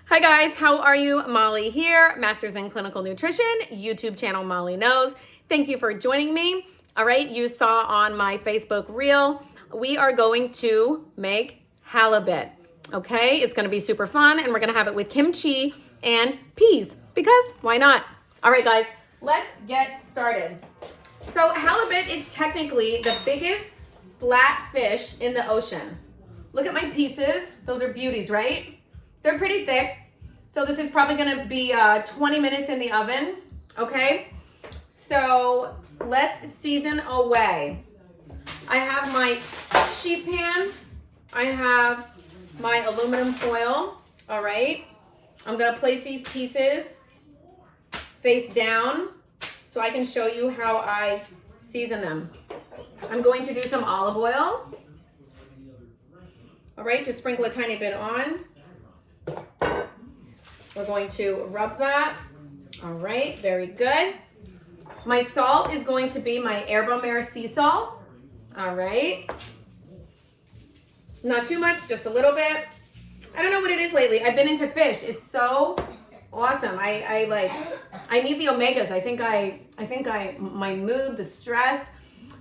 Hi guys, how are you? Molly here, Masters in Clinical Nutrition, YouTube channel Molly Knows. Thank you for joining me. All right, you saw on my Facebook reel, we are going to make halibut. Okay, it's gonna be super fun and we're gonna have it with kimchi and peas because why not? All right guys, let's get started. So halibut is technically the biggest flat fish in the ocean. Look at my pieces, those are beauties, right? They're pretty thick. So this is probably gonna be 20 minutes in the oven, okay? So let's season away. I have my sheet pan. I have my aluminum foil, all right? I'm gonna place these pieces face down so I can show you how I season them. I'm going to do some olive oil. All right, just sprinkle a tiny bit on. We're going to rub that. All right, very good. My salt is going to be my herbamare sea salt. All right. Not too much, just a little bit. I don't know what it is lately. I've been into fish. It's so awesome. I need the omegas. I think my mood, the stress.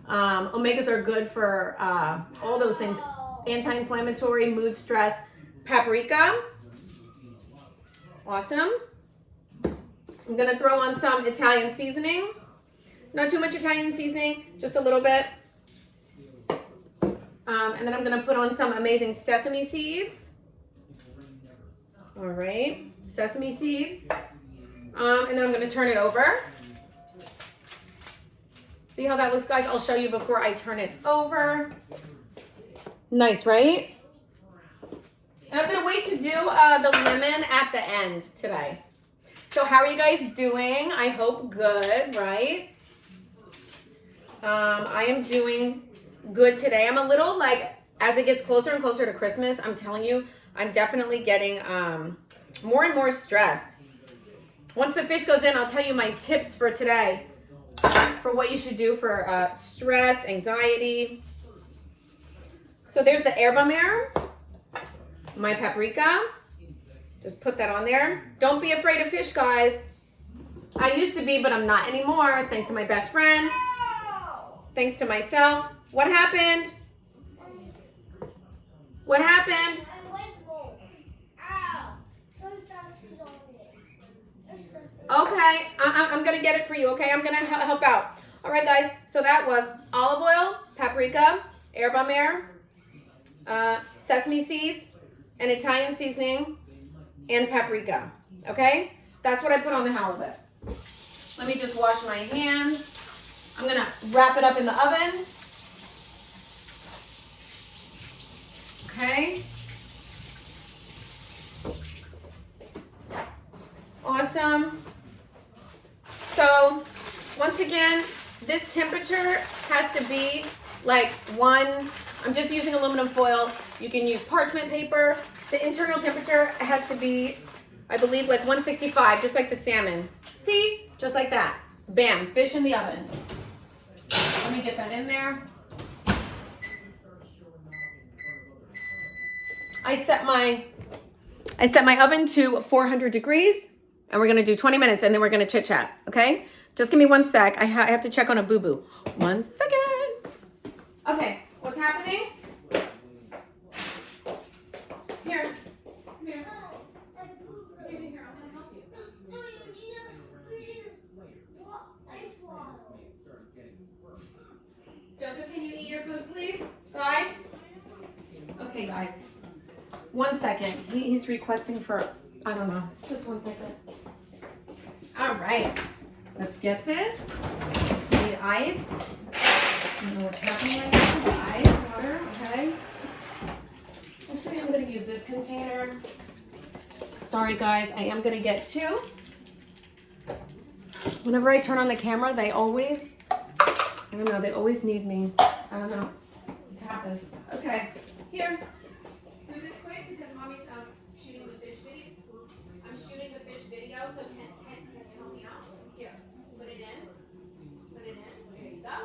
Omegas are good for all those things. Anti-inflammatory, mood, stress. Paprika. Awesome. I'm gonna throw on some Italian seasoning. Not too much Italian seasoning, just a little bit. And then I'm gonna put on some amazing sesame seeds. All right, sesame seeds. And then I'm gonna turn it over. See how that looks, guys? I'll show you before I turn it over. Nice, right? And I'm gonna wait to do the lemon at the end today. So how are you guys doing? I hope good, right? I am doing good today. I'm a little as it gets closer and closer to Christmas, I'm telling you, I'm definitely getting more and more stressed. Once the fish goes in, I'll tell you my tips for today for what you should do for stress, anxiety. So there's the herbamare. My paprika, just put that on there. Don't be afraid of fish, guys. I used to be, but I'm not anymore. Thanks to my best friend. Thanks to myself. What happened? What happened? Okay, I'm gonna get it for you, okay? I'm gonna help out. All right, guys, so that was olive oil, paprika, herbamare, sesame seeds, and Italian seasoning, and paprika, okay? That's what I put on the halibut. Let me just wash my hands. I'm gonna wrap it up in the oven. Okay. Awesome. So, once again, this temperature has to be I'm just using aluminum foil. You can use parchment paper. The internal temperature has to be, I believe, 165, just like the salmon. See? Just like that. Bam, fish in the oven. Let me get that in there. I set my oven to 400 degrees, and we're gonna do 20 minutes, and then we're gonna chit chat, okay? Just give me 1 sec. I have to check on a boo-boo. 1 second. Okay, what's happening? Here. Come here. Give me here. I'm gonna help you. Joseph, can you eat your food, please? Guys? Okay, guys. 1 second. He's requesting for, I don't know. Just 1 second. All right. Let's get this. The ice. I don't know what's happening right now. The ice, water, okay. Actually, I'm going to use this container. Sorry, guys. I am going to get 2. Whenever I turn on the camera, they always, I don't know, they always need me. I don't know. This happens. Okay. Here. Do this quick because Mommy's shooting the fish video. I'm shooting the fish video, so can you help me out? Here. Put it in. Put it in. There you go.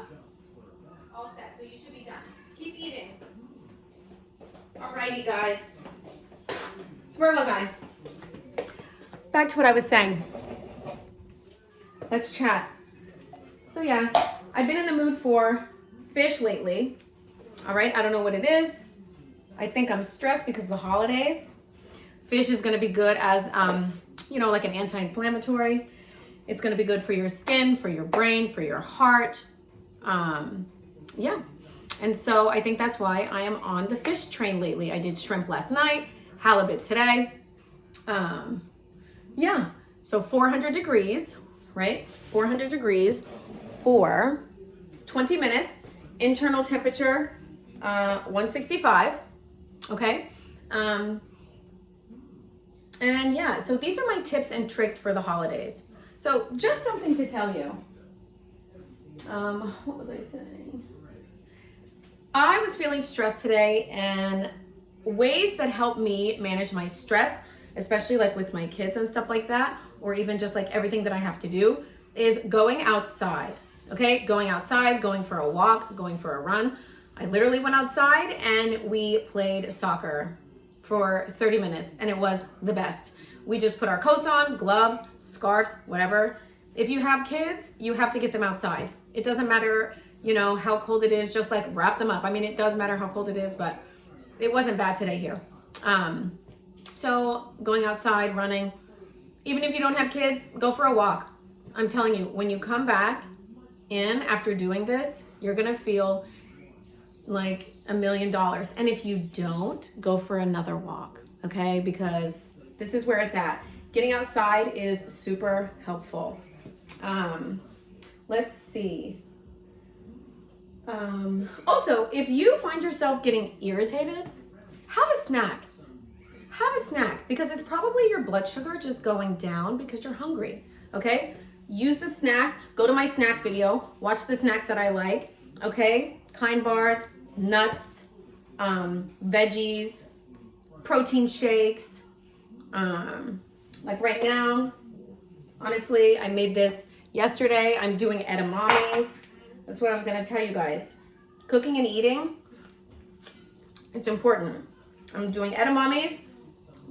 All set. So you should be done. Keep eating. Alrighty, guys. So where was I? back to what I was saying. Let's chat. So yeah, I've been in the mood for fish lately. All right, I don't know what it is. I think I'm stressed because of the holidays. Fish is gonna be good as, like an anti-inflammatory. It's gonna be good for your skin, for your brain, for your heart. Yeah, and so I think that's why I am on the fish train lately. I did shrimp last night, halibut today. Yeah, so 400 degrees, right? 400 degrees for 20 minutes, internal temperature, 165, okay? And yeah, so these are my tips and tricks for the holidays. So just something to tell you. What was I saying? I was feeling stressed today, and ways that help me manage my stress, especially like with my kids and stuff like that, or even just like everything that I have to do, is going outside, okay? Going outside, going for a walk, going for a run. I literally went outside and we played soccer for 30 minutes, and it was the best. We just put our coats on, gloves, scarves, whatever. If you have kids, you have to get them outside. It doesn't matter, how cold it is, just like wrap them up. I mean, it does matter how cold it is, but it wasn't bad today here. So going outside, running, even if you don't have kids, go for a walk. I'm telling you, when you come back in after doing this, you're gonna feel like $1 million. And if you don't, go for another walk, okay? Because this is where it's at. Getting outside is super helpful. Let's see. Also, if you find yourself getting irritated, have a snack. Have a snack, because it's probably your blood sugar just going down because you're hungry, okay? Use the snacks. Go to my snack video. Watch the snacks that I like, okay? Kind bars, nuts, veggies, protein shakes. Like right now, honestly, I made this yesterday. I'm doing edamames. That's what I was gonna tell you guys. Cooking and eating, it's important. I'm doing edamames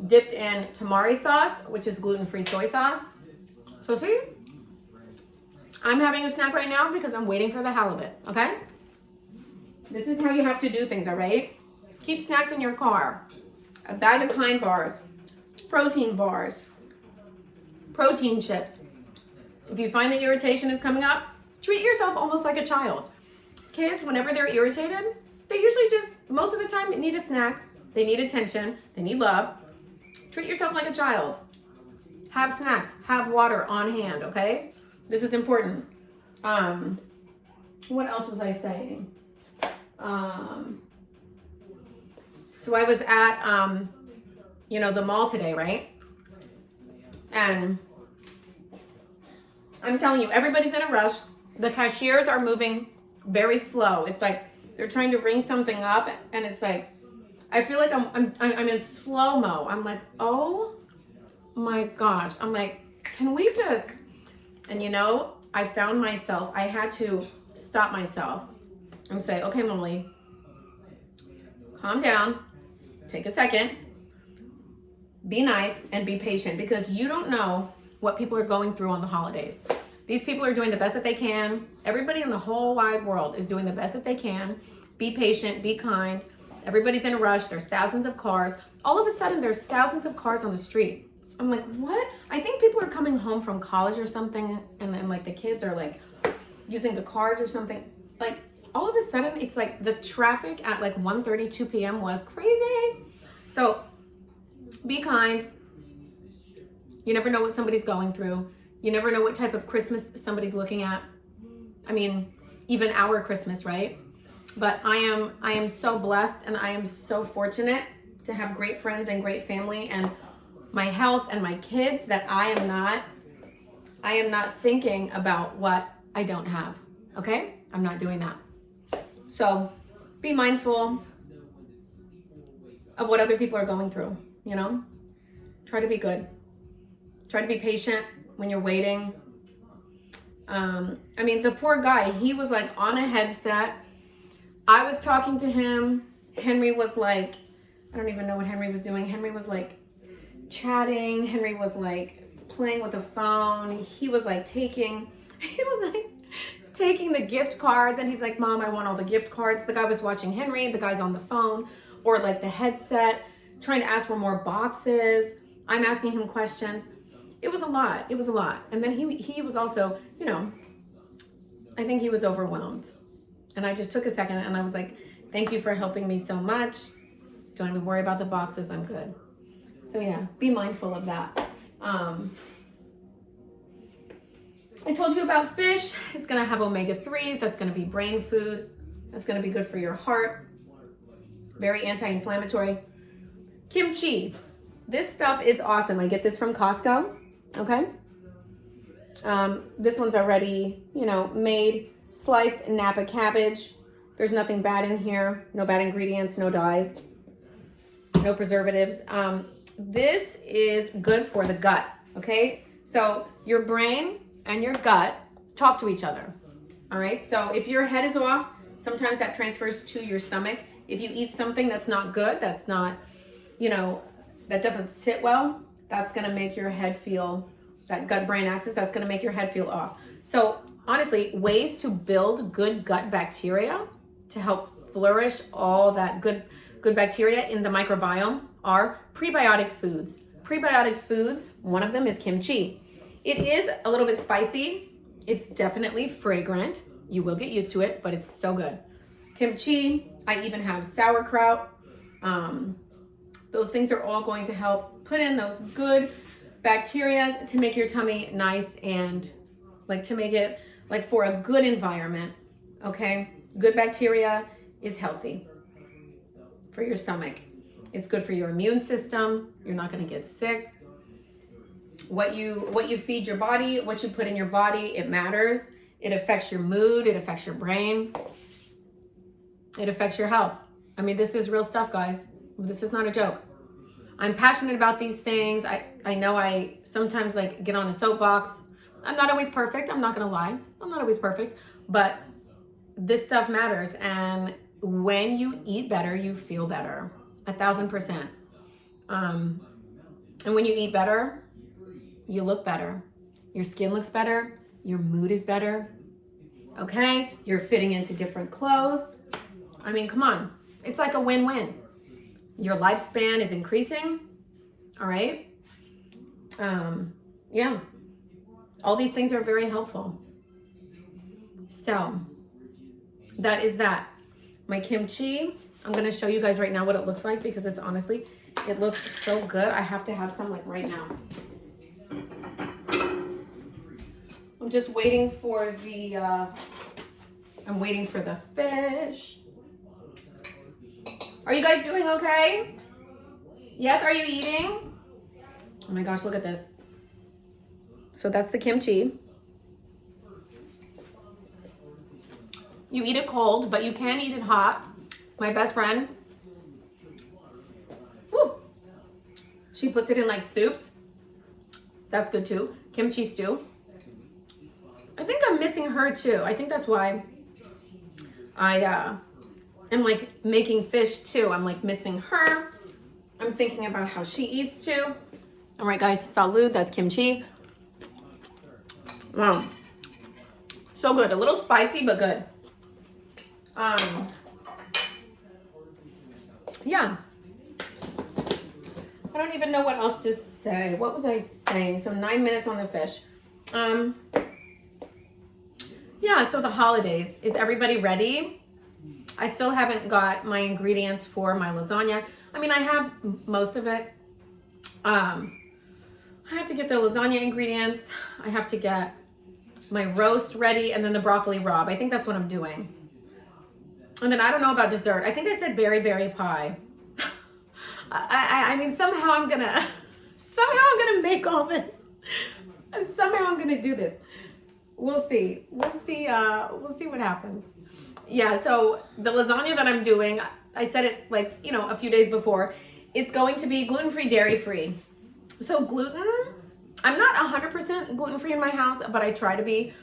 dipped in tamari sauce, which is gluten-free soy sauce. So see, I'm having a snack right now because I'm waiting for the halibut, okay? This is how you have to do things, all right? Keep snacks in your car. A bag of Kind bars, protein bars, protein chips. If you find that irritation is coming up, treat yourself almost like a child. Kids, whenever they're irritated, they usually most of the time, need a snack. They need attention. They need love. Treat yourself like a child. Have snacks. Have water on hand, okay? This is important. What else was I saying? So I was at, the mall today, right? And I'm telling you, everybody's in a rush. The cashiers are moving very slow. It's like they're trying to ring something up, and it's like, I feel like I'm in slow-mo. I'm like, oh my gosh. I'm like, can we just, and I found myself, I had to stop myself and say, okay, Molly, calm down, take a second, be nice, and be patient, because you don't know what people are going through on the holidays. These people are doing the best that they can. Everybody in the whole wide world is doing the best that they can. Be patient, be kind. Everybody's in a rush. There's thousands of cars. All of a sudden, there's thousands of cars on the street. I'm like, what? I think people are coming home from college or something, and then like the kids are like using the cars or something. Like all of a sudden, it's like the traffic at like 1:30, 2 p.m. was crazy. So be kind. You never know what somebody's going through. You never know what type of Christmas somebody's looking at. I mean, even our Christmas, right? But I am so blessed, and I am so fortunate to have great friends and great family and my health and my kids, that I am not thinking about what I don't have. Okay? I'm not doing that. So be mindful of what other people are going through, Try to be good. Try to be patient when you're waiting. The poor guy, he was like on a headset. I was talking to him. Henry was like, I don't even know what Henry was doing. Henry was like chatting. Henry was like playing with the phone. He was like taking the gift cards, and he's like, Mom, I want all the gift cards. The guy was watching Henry, the guy's on the phone, or like the headset, trying to ask for more boxes. I'm asking him questions. It was a lot. It was a lot. And then he was also, you know, I think he was overwhelmed. And I just took a second and I was like, thank you for helping me so much. Don't even worry about the boxes. I'm good. So yeah, be mindful of that. I told you about fish. It's going to have omega-3s. That's going to be brain food. That's going to be good for your heart. Very anti-inflammatory. Kimchi. This stuff is awesome. I get this from Costco. Okay. This one's already, you know, made. Sliced Napa cabbage. There's nothing bad in here. No bad ingredients, no dyes, no preservatives. This is good for the gut. Okay. So your brain and your gut talk to each other. All right. So if your head is off, sometimes that transfers to your stomach. If you eat something that's not good, that's not, you know, that doesn't sit well, that's going to make your head feel, that gut-brain axis, that's going to make your head feel off. So honestly, ways to build good gut bacteria to help flourish all that good bacteria in the microbiome are prebiotic foods. Prebiotic foods, one of them is kimchi. It is a little bit spicy. It's definitely fragrant. You will get used to it, but it's so good. Kimchi, I even have sauerkraut. Those things are all going to help put in those good bacteria to make your tummy nice and like to make it like for a good environment. Okay. Good bacteria is healthy for your stomach. It's good for your immune system. You're not going to get sick. What you feed your body, what you put in your body, it matters. It affects your mood. It affects your brain. It affects your health. I mean, this is real stuff, guys. This is not a joke. I'm passionate about these things. I know I sometimes like get on a soapbox. I'm not always perfect. I'm not going to lie. I'm not always perfect, but this stuff matters. And when you eat better, you feel better, 1,000%. And when you eat better, you look better. Your skin looks better. Your mood is better. Okay. You're fitting into different clothes. I mean, come on. It's like a win-win. Your lifespan is increasing. All right. Yeah. All these things are very helpful. So that is that. My kimchi, I'm going to show you guys right now what it looks like because it's honestly, it looks so good. I have to have some like right now. I'm just waiting for the, I'm waiting for the fish. Are you guys doing okay? Yes, are you eating? Oh my gosh, look at this. So that's the kimchi. You eat it cold, but you can eat it hot. My best friend, woo, she puts it in like soups. That's good too. Kimchi stew. I think I'm missing her too. I think that's why I am like making fish too. I'm like missing her. I'm thinking about how she eats too. All right, guys, salud. That's kimchi. Wow. So good. A little spicy, but good. Yeah. I don't even know what else to say. What was I saying? So 9 minutes on the fish. Yeah, so the holidays. Is everybody ready? I still haven't got my ingredients for my lasagna. I mean, I have most of it. I have to get the lasagna ingredients. I have to get my roast ready and then the broccoli rabe. I think that's what I'm doing. And then I don't know about dessert. I think I said berry pie. I mean, somehow I'm gonna make all this. Somehow I'm gonna do this. We'll see. We'll see what happens. Yeah, so the lasagna that I'm doing, I said it like, you know, a few days before. It's going to be gluten-free, dairy-free. So gluten, I'm not 100% gluten-free in my house, but I try to be.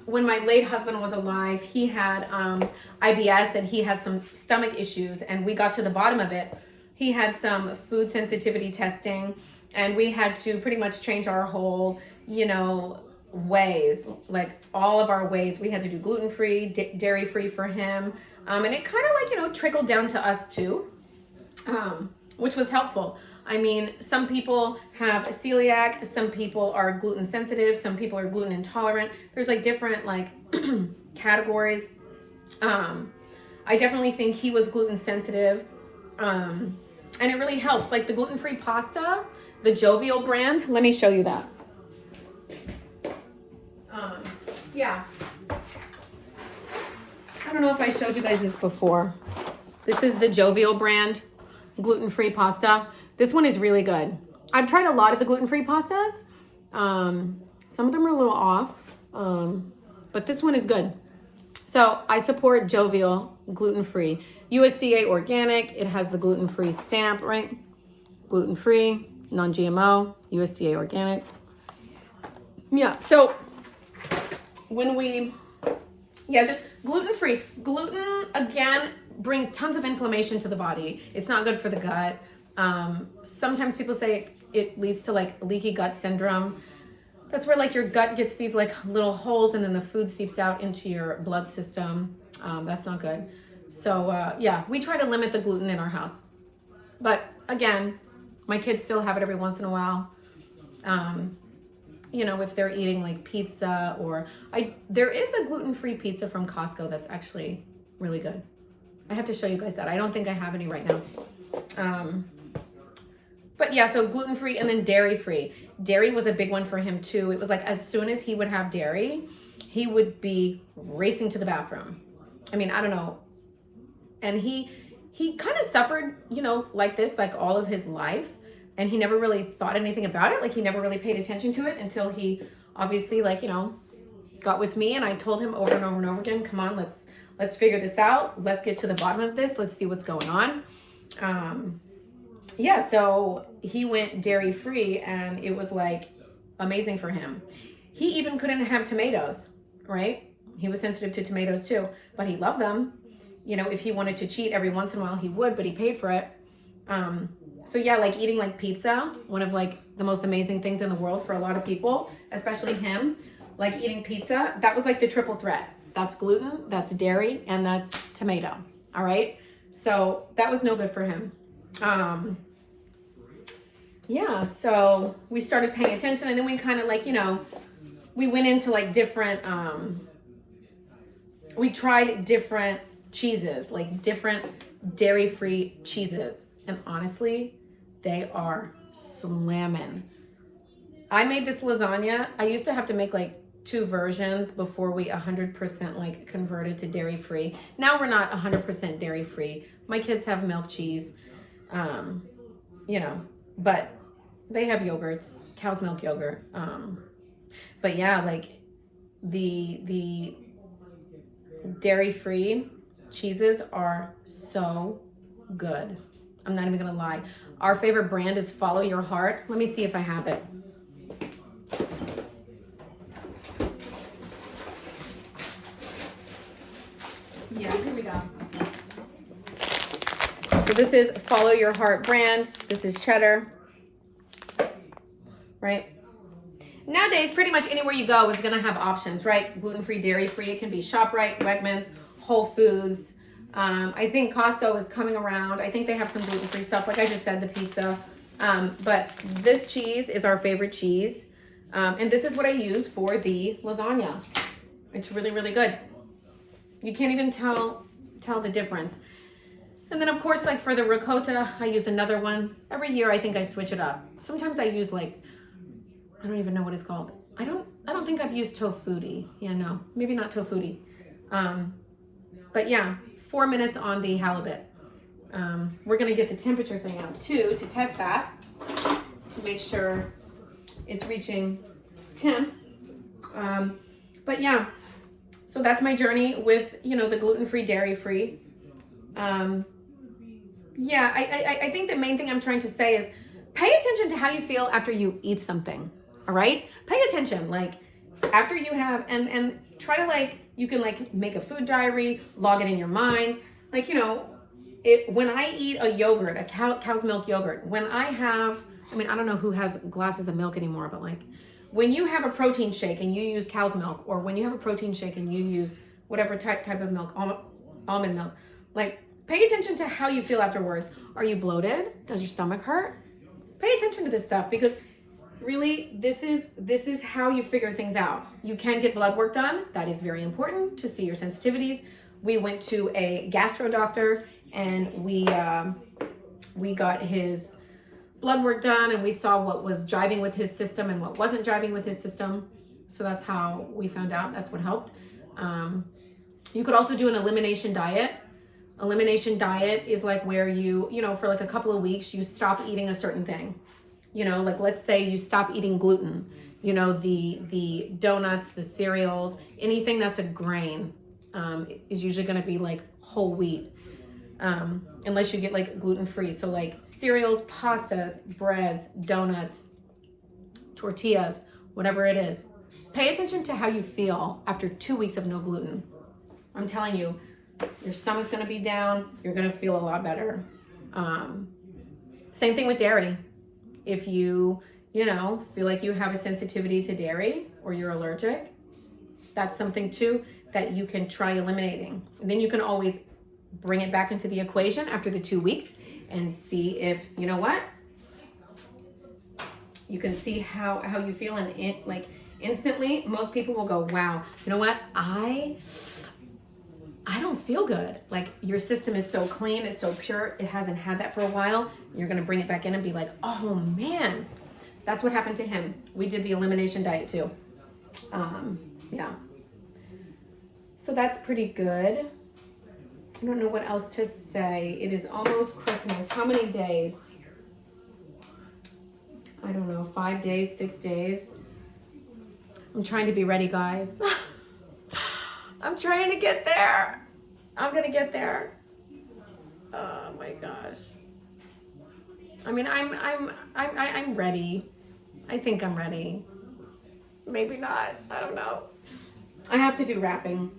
When my late husband was alive, he had IBS and he had some stomach issues, and we got to the bottom of it. he had some food sensitivity testing, and we had to pretty much change our whole, ways, like all of our ways. We had to do gluten-free, dairy-free for him. And it kind of like, trickled down to us too, which was helpful. I mean, some people have celiac, some people are gluten sensitive, some people are gluten intolerant. There's like different like categories. I definitely think he was gluten sensitive. And it really helps. Like the gluten-free pasta, the Jovial brand. Let me show you that. Yeah. I don't know if I showed you guys this before. This is the Jovial brand gluten-free pasta. This one is really good. I've tried a lot of the gluten-free pastas. Some of them are a little off, but this one is good. So I support Jovial gluten-free. USDA organic. It has the gluten-free stamp, right? Gluten-free, non-GMO, USDA organic. Yeah, so just gluten-free. Gluten, again, brings tons of inflammation to the body. It's not good for the gut. Sometimes people say it leads to like leaky gut syndrome. That's where like your gut gets these like little holes and then the food seeps out into your blood system. That's not good. So we try to limit the gluten in our house. But again, my kids still have it every once in a while. If they're eating like pizza there is a gluten-free pizza from Costco that's actually really good. I have to show you guys that. I don't think I have any right now. But yeah, so gluten-free and then dairy-free. Dairy was a big one for him too. It was like as soon as he would have dairy, he would be racing to the bathroom. I mean, I don't know. And he kind of suffered, like this, like all of his life. And he never really thought anything about it. Like he never really paid attention to it until he obviously got with me, and I told him over and over and over again, come on, let's figure this out. Let's get to the bottom of this. Let's see what's going on. So he went dairy free and it was like amazing for him. He even couldn't have tomatoes, right? He was sensitive to tomatoes too, but he loved them. If he wanted to cheat every once in a while, he would, but he paid for it. Like eating like pizza, one of like the most amazing things in the world for a lot of people, especially him, like eating pizza, that was like the triple threat. That's gluten, that's dairy, and that's tomato. All right. So that was no good for him. So we started paying attention, and then we kind of like, we went into like different, we tried different cheeses, like different dairy-free cheeses. And honestly, they are slamming. I made this lasagna. I used to have to make like 2 versions before we 100% like converted to dairy-free. Now we're not 100% dairy-free. My kids have milk cheese, but they have yogurts, cow's milk yogurt. But yeah, like the dairy-free cheeses are so good. I'm not even gonna lie. Our favorite brand is Follow Your Heart. Let me see if I have it. Yeah, here we go. So this is Follow Your Heart brand. This is cheddar, right? Nowadays, pretty much anywhere you go is gonna have options, right? Gluten-free, dairy-free. It can be ShopRite, Wegmans, Whole Foods. I think Costco is coming around. I think they have some gluten-free stuff, like I just said, the pizza. But this cheese is our favorite cheese. And this is what I use for the lasagna. It's really, really good. You can't even tell the difference. And then of course, like for the ricotta, I use another one. Every year I think I switch it up. Sometimes I use like, I don't even know what it's called. I don't think I've used tofutti. Yeah, no, maybe not tofutti. But yeah, 4 minutes on the halibut. We're gonna get the temperature thing out too to test that, to make sure it's reaching temp. But yeah, so that's my journey with, the gluten-free, dairy-free. I think the main thing I'm trying to say is pay attention to how you feel after you eat something, all right? Pay attention, like after you have, and try to like, you can like make a food diary, log it in your mind. Like, when I eat a yogurt, a cow's milk yogurt, when I have, I mean, I don't know who has glasses of milk anymore, but like when you have a protein shake and you use cow's milk, or when you have a protein shake and you use whatever type of milk, almond milk, like pay attention to how you feel afterwards. Are you bloated? Does your stomach hurt? Pay attention to this stuff, because really this is how you figure things out. You can get blood work done. That is very important to see your sensitivities. We went to a gastro doctor and we got his blood work done, and we saw what was jiving with his system and what wasn't jiving with his system. So that's how we found out. That's what helped. You could also do an elimination diet. Elimination diet is like where you know, for like a couple of weeks, you stop eating a certain thing. You know, like let's say you stop eating gluten, you know, the donuts, the cereals, anything that's a grain is usually going to be like whole wheat. Unless you get like gluten-free. So like cereals, pastas, breads, donuts, tortillas, whatever it is. Pay attention to how you feel after 2 weeks of no gluten. I'm telling you, your stomach's gonna be down. You're gonna feel a lot better. Same thing with dairy. If you know, feel like you have a sensitivity to dairy or you're allergic, that's something too that you can try eliminating. And then you can always bring it back into the equation after the 2 weeks and see if, you know what, you can see how you feel, and it like instantly most people will go, wow, you know what, I don't feel good. Like your system is so clean, it's so pure, it hasn't had that for a while. You're gonna bring it back in and be like, oh man, that's what happened to him. We did the elimination diet too. Yeah. So that's pretty good. I don't know what else to say. It is almost Christmas. How many days? I don't know, 5 days, 6 days. I'm trying to be ready, guys. I'm trying to get there. I'm gonna get there. Oh my gosh. I mean, I'm ready. I think I'm ready. Maybe not. I don't know. I have to do wrapping.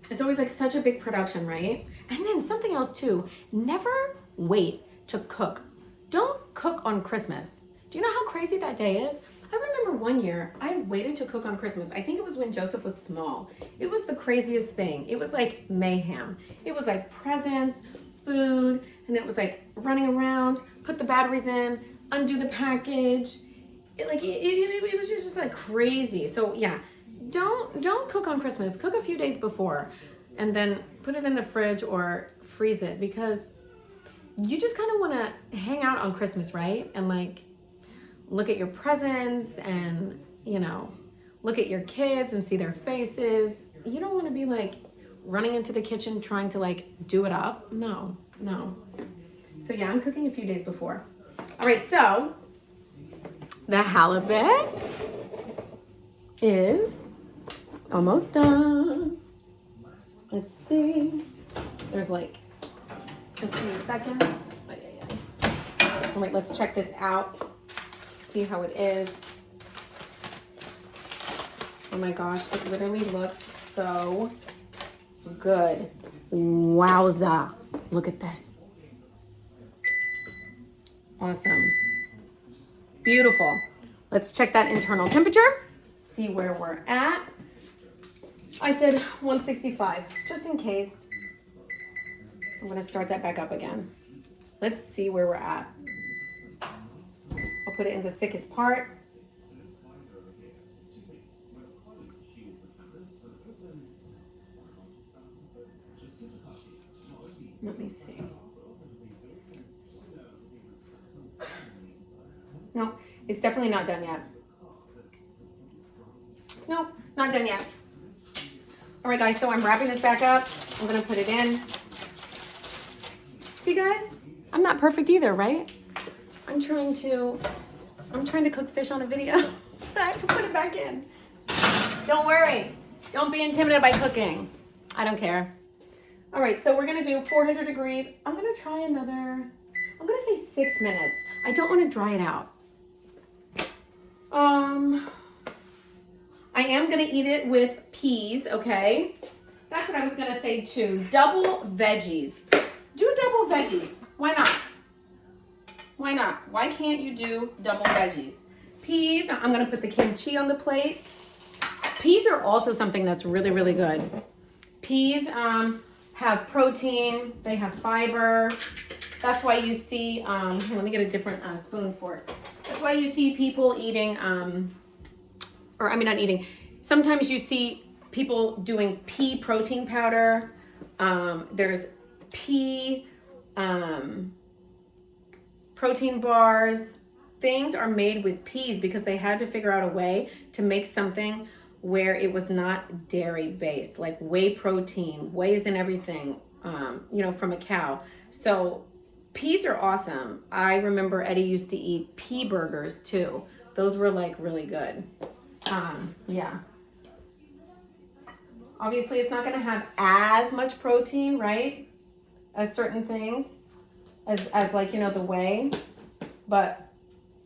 It's always like such a big production, right? And then something else too. Never wait to cook. Don't cook on Christmas. Do you know how crazy that day is? I remember one year I waited to cook on Christmas. I think it was when Joseph was small. It was the craziest thing. It was like mayhem. It was like presents, food, and it was like running around, put the batteries in, undo the package. It was just like crazy. So yeah, don't cook on Christmas. Cook a few days before and then put it in the fridge or freeze it, because you just kind of want to hang out on Christmas, right? And like look at your presents and, you know, look at your kids and see their faces. You don't want to be like running into the kitchen trying to like do it up. No. So yeah, I'm cooking a few days before. All right, so the halibut is almost done. Let's see. There's like a few seconds. Wait, let's check this out. See how it is. Oh my gosh, it literally looks so good. Wowza. Look at this. Awesome. Beautiful. Let's check that internal temperature. See where we're at. I said 165, just in case. I'm gonna start that back up again. Let's see where we're at. I'll put it in the thickest part. Let me see. No, it's definitely not done yet. Nope, not done yet. All right, guys, so I'm wrapping this back up. I'm gonna put it in. See, guys, I'm not perfect either, right? I'm trying to cook fish on a video. I have to put it back in. Don't worry. Don't be intimidated by cooking. I don't care. All right, so we're gonna do 400 degrees. I'm gonna try another, I'm gonna say 6 minutes. I don't wanna dry it out. I am gonna eat it with peas, okay? That's what I was gonna say too. Double veggies. Do double veggies. Why not? Why not? Why can't you do double veggies? Peas, I'm gonna put the kimchi on the plate. Peas are also something that's really, really good. Peas have protein, they have fiber. That's why you see, here, let me get a different spoon for it. That's why you see people eating, not eating. Sometimes you see people doing pea protein powder. There's pea protein bars. Things are made with peas because they had to figure out a way to make something where it was not dairy based, like whey protein. Whey is in everything, from a cow. So peas are awesome. I remember Eddie used to eat pea burgers too. Those were like really good. Yeah. Obviously it's not gonna have as much protein, right? As certain things, as like, the whey, but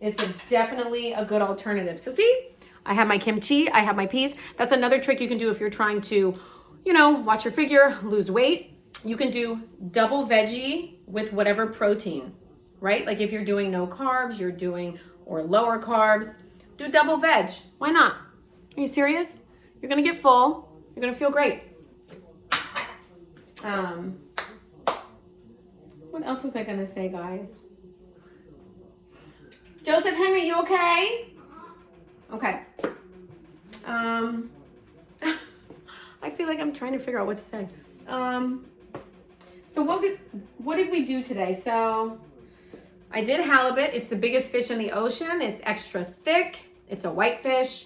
it's definitely a good alternative. So see, I have my kimchi, I have my peas. That's another trick you can do if you're trying to, watch your figure, lose weight. You can do double veggie with whatever protein, right? Like if you're doing no carbs, or lower carbs, do double veg. Why not? Are you serious? You're gonna get full. You're gonna feel great. What else was I gonna say, guys? Joseph Henry, you okay? Okay. I feel like I'm trying to figure out what to say. So what did we do today? So I did halibut. It's the biggest fish in the ocean. It's extra thick. It's a white fish.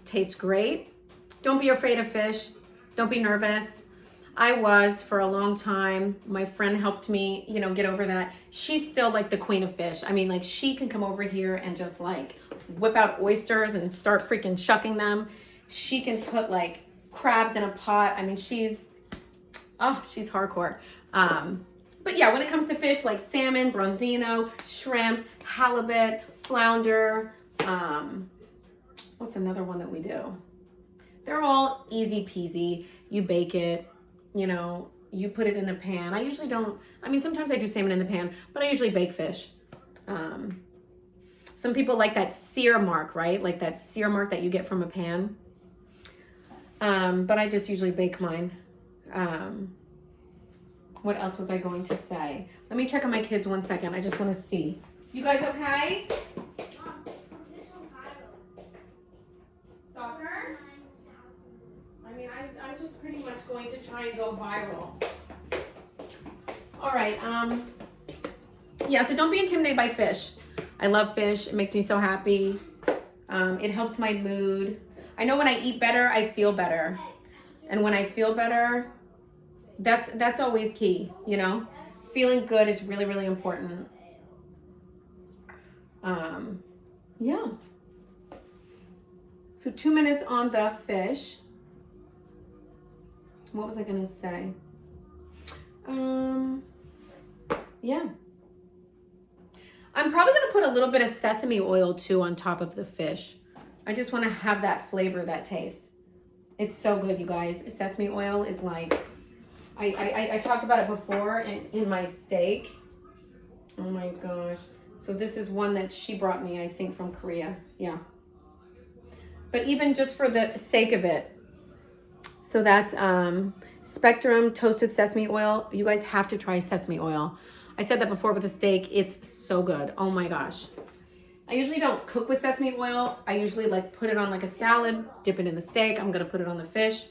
Tastes great. Don't be afraid of fish. Don't be nervous. I was for a long time. My friend helped me, get over that. She's still like the queen of fish. I mean, like she can come over here and just like whip out oysters and start freaking shucking them. She can put like crabs in a pot. I mean, she's hardcore. But yeah, when it comes to fish like salmon, bronzino, shrimp, halibut, flounder, what's another one that we do? They're all easy peasy. You bake it, you put it in a pan. I usually don't, sometimes I do salmon in the pan, but I usually bake fish. Some people like that sear mark, right? Like that sear mark that you get from a pan. But I just usually bake mine. What else was I going to say? Let me check on my kids 1 second. I just want to see. You guys okay? Soccer? I'm just pretty much going to try and go viral. All right. Yeah, so don't be intimidated by fish. I love fish. It makes me so happy. It helps my mood. I know when I eat better, I feel better. And when I feel better, that's always key, Feeling good is really, really important. Yeah. So 2 minutes on the fish. What was I gonna say? Yeah. I'm probably gonna put a little bit of sesame oil too on top of the fish. I just wanna have that flavor, that taste. It's so good, you guys. Sesame oil is like, I talked about it before in my steak. Oh my gosh. So this is one that she brought me, I think from Korea. Yeah. But even just for the sake of it. So that's Spectrum toasted sesame oil. You guys have to try sesame oil. I said that before with the steak. It's so good. Oh my gosh. I usually don't cook with sesame oil. I usually like put it on like a salad, dip it in the steak. I'm gonna put it on the fish.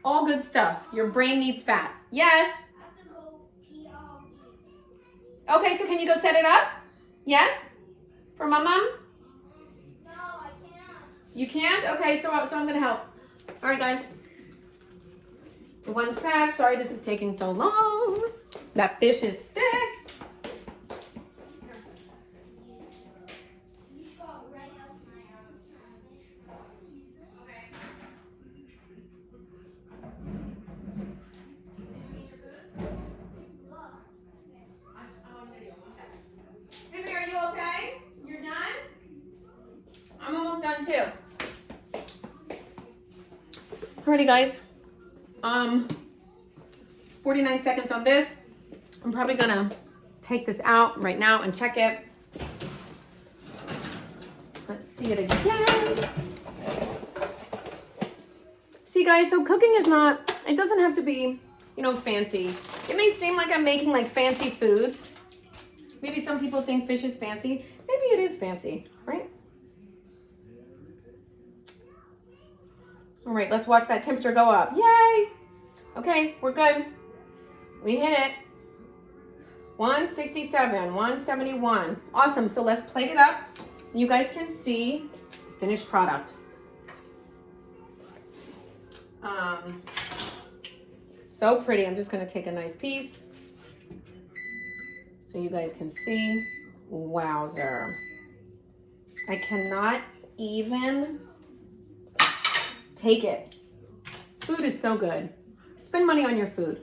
All good stuff. Your brain needs fat. Yes? I have to go pee. Okay, so can you go set it up? Yes? For my mom? No, I can't. You can't? Okay, so I'm gonna help. All right, guys. 1 sec. Sorry this is taking so long. That fish is thick. Timmy, are you okay? You're done? I'm almost done too. Alrighty, guys. 49 seconds on this. I'm probably gonna take this out right now and check it. Let's see it again. See guys, so cooking is not, it doesn't have to be, you know, fancy. It may seem like I'm making like fancy foods. Maybe some people think fish is fancy. Maybe it is fancy, right? All right, let's watch that temperature go up. Yay! Okay, we're good. We hit it. 167, 171. Awesome, so let's plate it up. You guys can see the finished product. So pretty. I'm just gonna take a nice piece so you guys can see. Wowzer. I cannot even take it. Food is so good. Spend money on your food.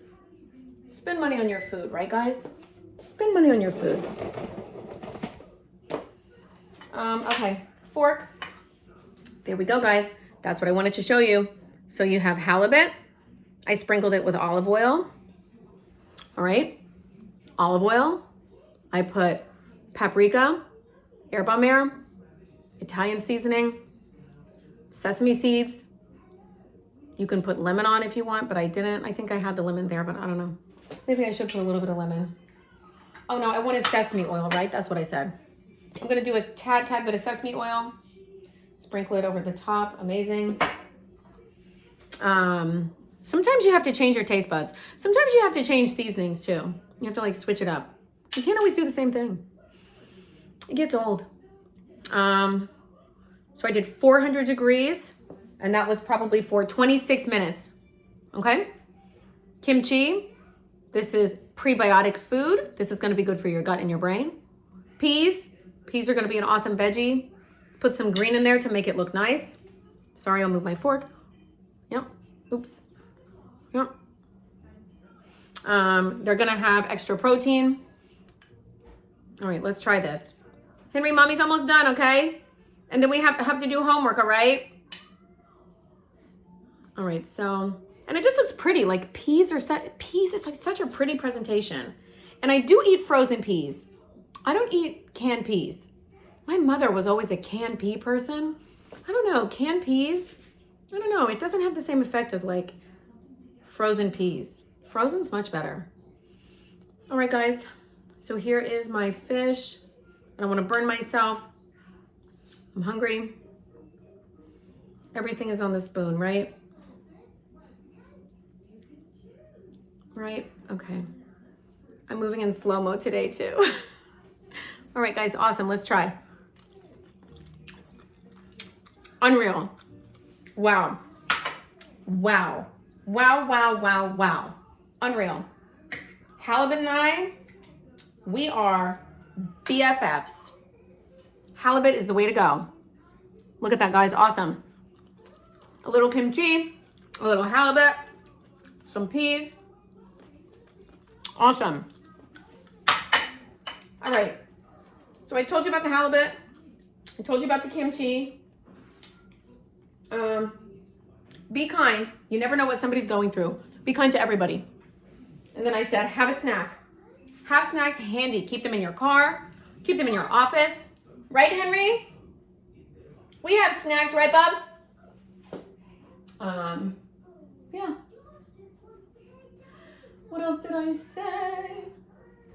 Spend money on your food, right guys? Spend money on your food. Okay, fork. There we go, guys. That's what I wanted to show you. So you have halibut. I sprinkled it with olive oil. All right, olive oil. I put paprika, herbamare, Italian seasoning, sesame seeds. You can put lemon on if you want, but I didn't. I think I had the lemon there, but I don't know. Maybe I should put a little bit of lemon. Oh no, I wanted sesame oil, right? That's what I said. I'm gonna do a tad bit of sesame oil. Sprinkle it over the top, amazing. Sometimes you have to change your taste buds. Sometimes you have to change seasonings too. You have to like switch it up. You can't always do the same thing. It gets old. So I did 400 degrees and that was probably for 26 minutes, okay? Kimchi, this is prebiotic food. This is gonna be good for your gut and your brain. Peas are gonna be an awesome veggie. Put some green in there to make it look nice. Sorry, I'll move my fork. Yep, oops, yep. They're gonna have extra protein. All right, let's try this. Henry, mommy's almost done, okay? And then we have to do homework, all right? All right, so, and it just looks pretty. Like peas, it's like such a pretty presentation. And I do eat frozen peas. I don't eat canned peas. My mother was always a canned pea person. I don't know, canned peas, I don't know. It doesn't have the same effect as like frozen peas. Frozen's much better. All right, guys. So here is my fish. I don't want to burn myself. I'm hungry. Everything is on the spoon, right? Right? Okay. I'm moving in slow-mo today too. All right, guys, awesome. Let's try. Unreal. Wow. Wow. Wow, wow, wow, wow. Unreal. Halibut and I, we are BFFs. Halibut is the way to go. Look at that, guys. Awesome. A little kimchi, a little halibut, some peas. Awesome. All right. So I told you about the halibut. I told you about the kimchi. Be kind. You never know what somebody's going through. Be kind to everybody. And then I said, have a snack. Have snacks handy. Keep them in your car. Keep them in your office. Right, Henry? We have snacks, right, Bubs? Yeah. What else did I say?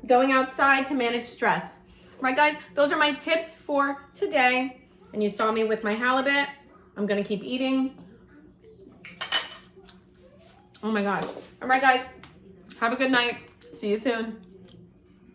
Going outside to manage stress. Right, guys? Those are my tips for today. And you saw me with my halibut. I'm gonna keep eating. Oh my gosh. All right, guys. Have a good night. See you soon.